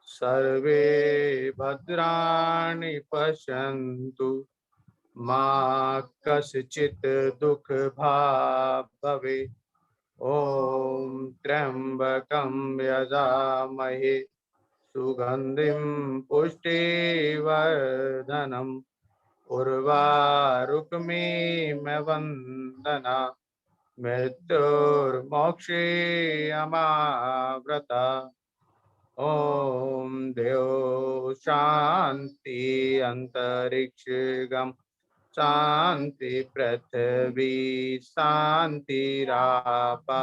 सर्वे भद्राणि पश्यन्तु, मा कश्चित् दुःखभाग् भवेत्। ओम त्र्यंबकं यजामहे सुगंधिं पुष्टिवर्धनम्, उर्वारुकमेव वन्दना, मृत्युर्मोक्षे अमाव्रता। ओम देव शांति अंतरिक्षगम शांति, पृथ्वी शांतिरापा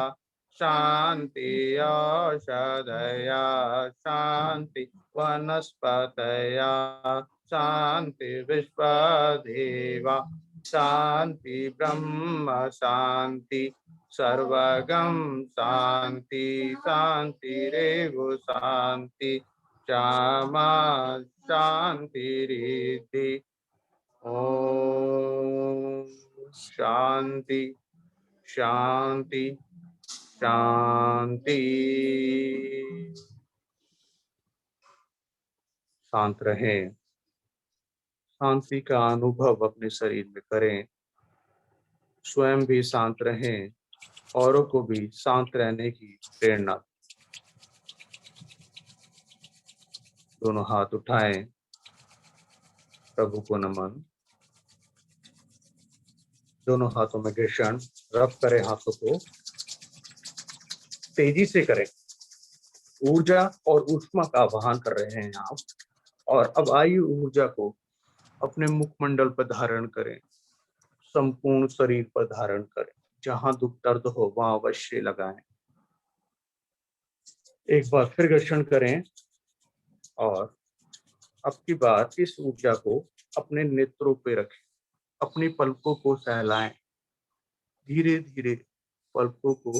शांति, औषधया शांति, वनस्पतया शांति, विश्वदेवा शांति, ब्रह्म शांति, सर्वगम शांति, शांतिरेव शांति, क्षमा शांतिरिति। ओम शांति शांति शांति। शांत रहें, शांति का अनुभव अपने शरीर में करें, स्वयं भी शांत रहें, औरों को भी शांत रहने की प्रेरणा। दोनों हाथ उठाएं, प्रभु को नमन। दोनों हाथों में घर्षण, रब करें, हाथों को तेजी से करें। ऊर्जा और ऊष्मा का आवाहन कर रहे हैं आप, और अब आयु ऊर्जा को अपने मुखमंडल पर धारण करें, संपूर्ण शरीर पर धारण करें। जहां दुख दर्द हो वहां अवश्य लगाएं। एक बार फिर घर्षण करें, और अब की बार इस ऊर्जा को अपने नेत्रों पे रखें, अपनी पलकों को सहलाएं, धीरे धीरे पलकों को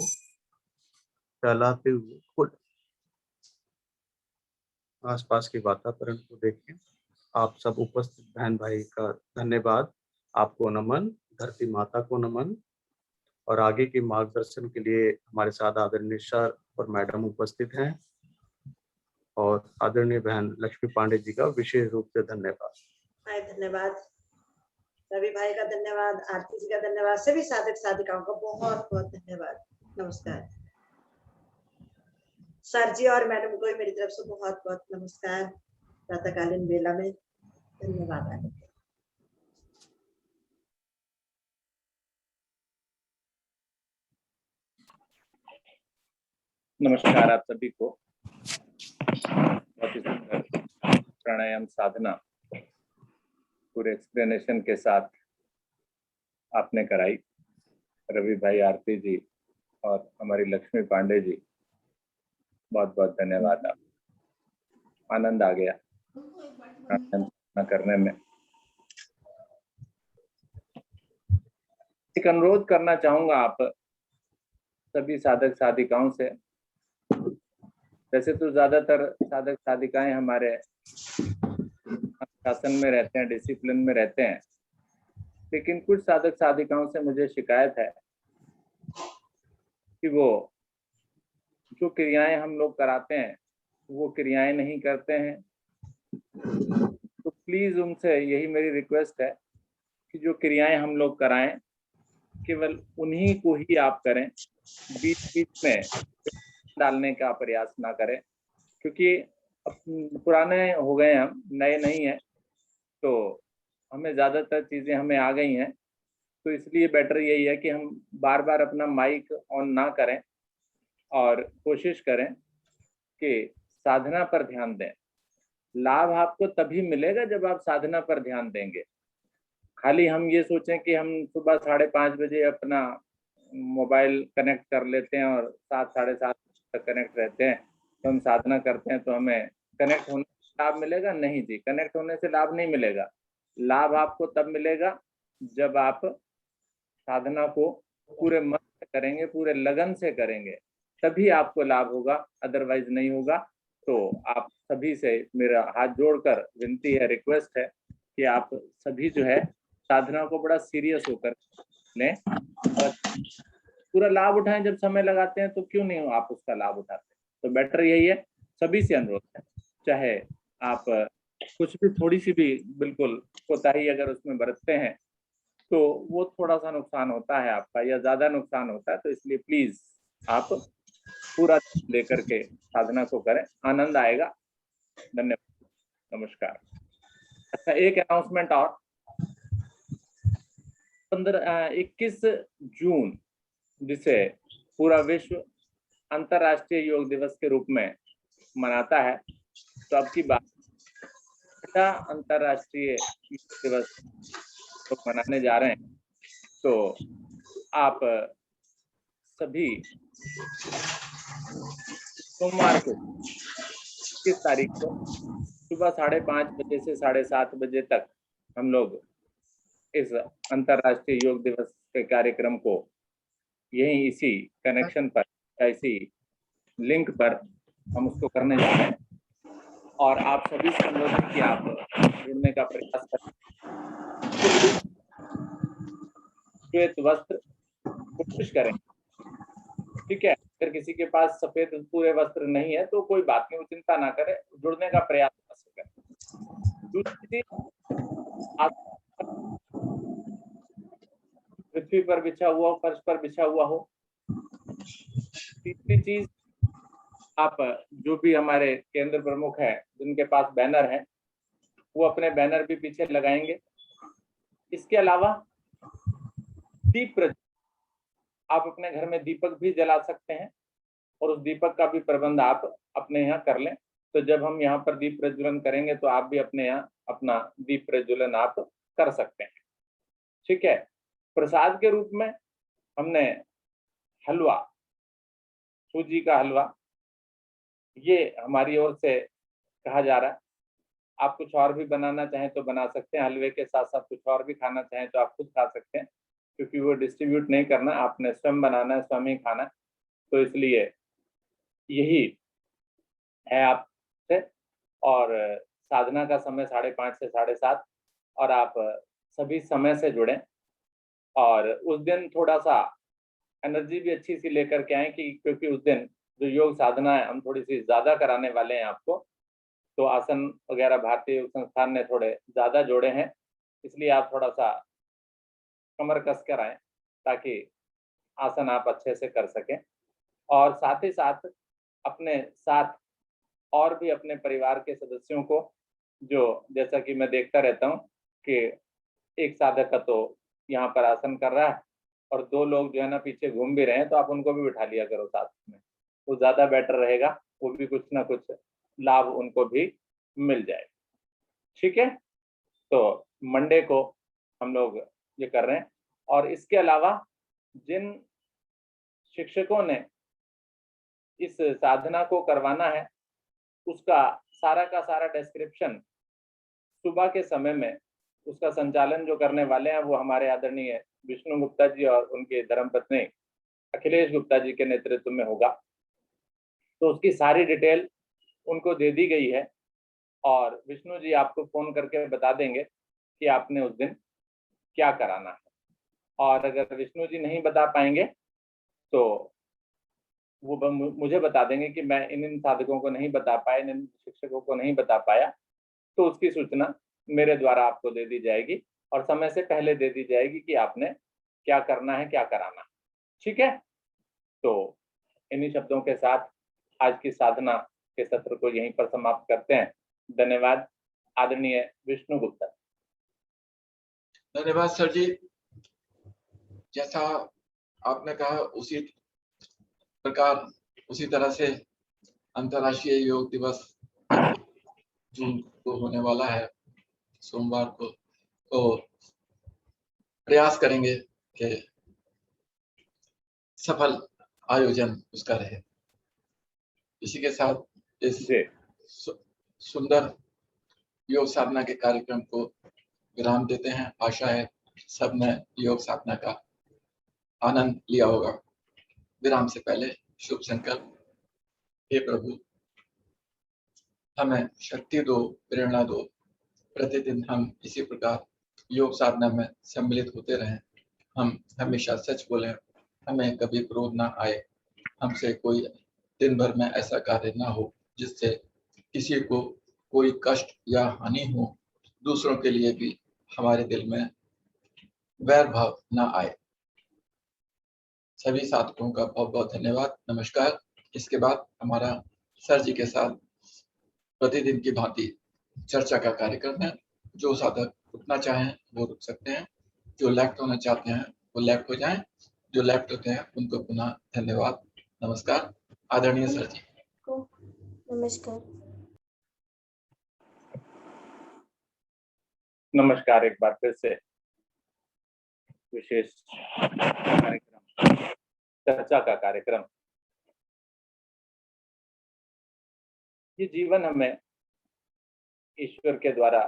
सहलाते हुए खोलें। आसपास के वातावरण को देखें। आप सब उपस्थित बहन भाई का धन्यवाद, आपको नमन, धरती माता को नमन। और आगे के मार्गदर्शन के लिए हमारे साथ आदरणीय सर और मैडम उपस्थित हैं, और आदरणीय बहन लक्ष्मी पांडे जी का विशेष रूप से धन्यवाद। धन्यवाद रवि भाई का, धन्यवाद आरती जी का, धन्यवाद सभी साधक साधिकाओं का बहुत बहुत धन्यवाद। नमस्कार सर जी और मैडम को मेरी तरफ से बहुत बहुत नमस्कार। प्रातःकालीन बेला में धन्यवाद आने के। नमस्कार आप सभी को। बहुत ही सुंदर प्राणायाम साधना पूरे एक्सप्लेनेशन के साथ आपने कराई। रवि भाई, आरती जी और हमारी लक्ष्मी पांडे जी, बहुत बहुत धन्यवाद। आप आनंद आ गया प्राणायाम करने में। एक अनुरोध करना चाहूंगा आप सभी साधक साधिकाओं से। वैसे तो ज्यादातर साधक साधिकाएं हमारे शासन में रहते हैं, डिसिप्लिन में रहते हैं, लेकिन कुछ साधक साधिकाओं से मुझे शिकायत है कि वो जो क्रियाएं हम लोग कराते हैं वो क्रियाएं नहीं करते हैं। तो प्लीज उनसे यही मेरी रिक्वेस्ट है कि जो क्रियाएं हम लोग कराएं केवल उन्हीं को ही आप करें, बीच बीच में डालने का प्रयास ना करें, क्योंकि अब पुराने हो गए, हम नए नहीं हैं, तो हमें ज्यादातर चीजें हमें आ गई हैं। तो इसलिए बेटर यही है कि हम बार बार अपना माइक ऑन ना करें और कोशिश करें कि साधना पर ध्यान दें। लाभ आपको तभी मिलेगा जब आप साधना पर ध्यान देंगे। खाली हम ये सोचें कि हम सुबह 5:30 बजे अपना मोबाइल कनेक्ट कर लेते हैं और 7, 7:30 तक कनेक्ट रहते हैं, तो हम साधना करते हैं तो हमें कनेक्ट होने से लाभ मिलेगा? नहीं जी, कनेक्ट होने से लाभ नहीं मिलेगा। लाभ आपको तब मिलेगा जब आप साधना को पूरे मन से करेंगे, पूरे लगन से करेंगे, तभी आपको लाभ होगा, अदरवाइज नहीं होगा। तो आप सभी से मेरा हाथ जोड़कर विनती है, रिक्वेस्ट है कि आप सभी जो है साधना को बड़ा सीरियस होकर लें और पूरा लाभ उठाएं। जब समय लगाते हैं तो क्यों नहीं आप उसका लाभ उठाते? तो बेटर यही है, सभी से अनुरोध है, चाहे आप कुछ भी थोड़ी सी भी बिल्कुल कोताही अगर उसमें बरतते हैं तो वो थोड़ा सा नुकसान होता है आपका, या ज्यादा नुकसान होता है। तो इसलिए प्लीज आप पूरा लेकर के साधना को करें, आनंद आएगा। धन्यवाद, नमस्कार। अच्छा, एक अनाउंसमेंट और, 21 जून जिसे पूरा विश्व अंतर्राष्ट्रीय योग दिवस के रूप में मनाता है, तो अब की बात अंतर्राष्ट्रीय योग दिवस तो मनाने जा रहे हैं। तो आप सभी सोमवार को 21 तारीख को सुबह 5:30 बजे से 7:30 बजे तक हम लोग इस अंतर्राष्ट्रीय योग दिवस के कार्यक्रम को यही इसी कनेक्शन पर, इसी लिंक पर हम उसको करने जा रहे हैं। और आप सभी से अनुरोध है कि आप जुड़ने का प्रयास करें। श्वेत वस्त्र कोशिश करें, ठीक है? अगर किसी के पास सफेद पूरे वस्त्र नहीं है तो कोई बात नहीं, चिंता ना करें, जुड़ने का प्रयास करें। दूसरी चीज, पृथ्वी पर बिछा हुआ हो, फर्श पर बिछा हुआ हो। तीसरी चीज, आप जो भी हमारे केंद्र प्रमुख है जिनके पास बैनर है वो अपने बैनर भी पीछे लगाएंगे। इसके अलावा दीप प्रज्वलन, आप अपने घर में दीपक भी जला सकते हैं और उस दीपक का भी प्रबंध आप अपने यहाँ कर लें। तो जब हम यहाँ पर दीप प्रज्वलन करेंगे तो आप भी अपने यहाँ अपना दीप प्रज्वलन आप कर सकते हैं, ठीक है? प्रसाद के रूप में हमने हलवा, सूजी का हलवा, ये हमारी ओर से कहा जा रहा है। आप कुछ और भी बनाना चाहें तो बना सकते हैं, हलवे के साथ साथ कुछ और भी खाना चाहें तो आप खुद खा सकते हैं, क्योंकि वो डिस्ट्रीब्यूट नहीं करना, आपने स्वयं बनाना है, स्वयं ही खाना है। तो इसलिए यही है आपसे। और साधना का समय 5:30 से 7:30, और आप सभी समय से जुड़ें और उस दिन थोड़ा सा एनर्जी भी अच्छी सी लेकर के आए, क्योंकि उस दिन जो योग साधना है हम थोड़ी सी ज्यादा कराने वाले हैं आपको। तो आसन वगैरह भारतीय योग संस्थान ने थोड़े ज्यादा जोड़े हैं, इसलिए आप थोड़ा सा कमर कस कर आए ताकि आसन आप अच्छे से कर सकें। और साथ ही साथ अपने साथ और भी अपने परिवार के सदस्यों को, जो जैसा कि मैं देखता रहता हूँ कि एक साधक का तो यहाँ पर आसन कर रहा है और 2 लोग जो है ना पीछे घूम भी रहे हैं, तो आप उनको भी बिठा लिया करो साथ में, तो ज्यादा बेटर रहेगा, वो भी कुछ ना कुछ लाभ उनको भी मिल जाए, ठीक है? तो मंडे को हम लोग ये कर रहे हैं। और इसके अलावा जिन शिक्षकों ने इस साधना को करवाना है उसका सारा का सारा डिस्क्रिप्शन सुबह के समय में उसका संचालन जो करने वाले हैं वो हमारे आदरणीय विष्णु गुप्ता जी और उनके धर्मपत्नी अखिलेश गुप्ता जी के नेतृत्व में होगा। तो उसकी सारी डिटेल उनको दे दी गई है और विष्णु जी आपको फोन करके बता देंगे कि आपने उस दिन क्या कराना है। और अगर विष्णु जी नहीं बता पाएंगे तो वो मुझे बता देंगे कि मैं इन साधकों को नहीं बता पाया, इन शिक्षकों को नहीं बता पाया, तो उसकी सूचना मेरे द्वारा आपको दे दी जाएगी और समय से पहले दे दी जाएगी कि आपने क्या करना है, क्या कराना है। ठीक है, तो इन्हीं शब्दों के साथ आज की साधना के सत्र को यहीं पर समाप्त करते हैं। धन्यवाद। आदरणीय विष्णु गुप्ता। धन्यवाद सर जी। जैसा आपने कहा उसी प्रकार उसी तरह से अंतर्राष्ट्रीय योग दिवस जून को होने वाला है सोमवार को, तो प्रयास करेंगे कि सफल आयोजन उसका रहे। इसी के साथ इस सुंदर योग साधना के कार्यक्रम को विराम देते हैं। आशा है सबने योग साधना का आनंद लिया होगा। विराम से पहले शुभ संकल्प। हे प्रभु, हमें शक्ति दो, प्रेरणा दो, प्रतिदिन हम इसी प्रकार योग साधना में सम्मिलित होते रहें। हम हमेशा सच बोलें, हमें कभी क्रोध ना आए, हमसे कोई दिन भर में ऐसा कार्य ना हो जिससे किसी को कोई कष्ट या हानि हो, दूसरों के लिए भी हमारे दिल में वैर भाव ना आए। सभी साधकों का बहुत बहुत धन्यवाद। नमस्कार। इसके बाद हमारा सर जी के साथ प्रतिदिन की भांति चर्चा का कार्यक्रम है। जो साधक रुकना चाहें वो रुक सकते हैं, जो लेफ्ट होना चाहते हैं वो लेफ्ट हो जाएं, जो लेफ्ट होते हैं उनको पुनः धन्यवाद। नमस्कार। आदरणीय सर जी। नमस्कार। नमस्कार। एक बार फिर से विशेष कार्यक्रम, चर्चा का कार्यक्रम। ये जीवन हमें ईश्वर के द्वारा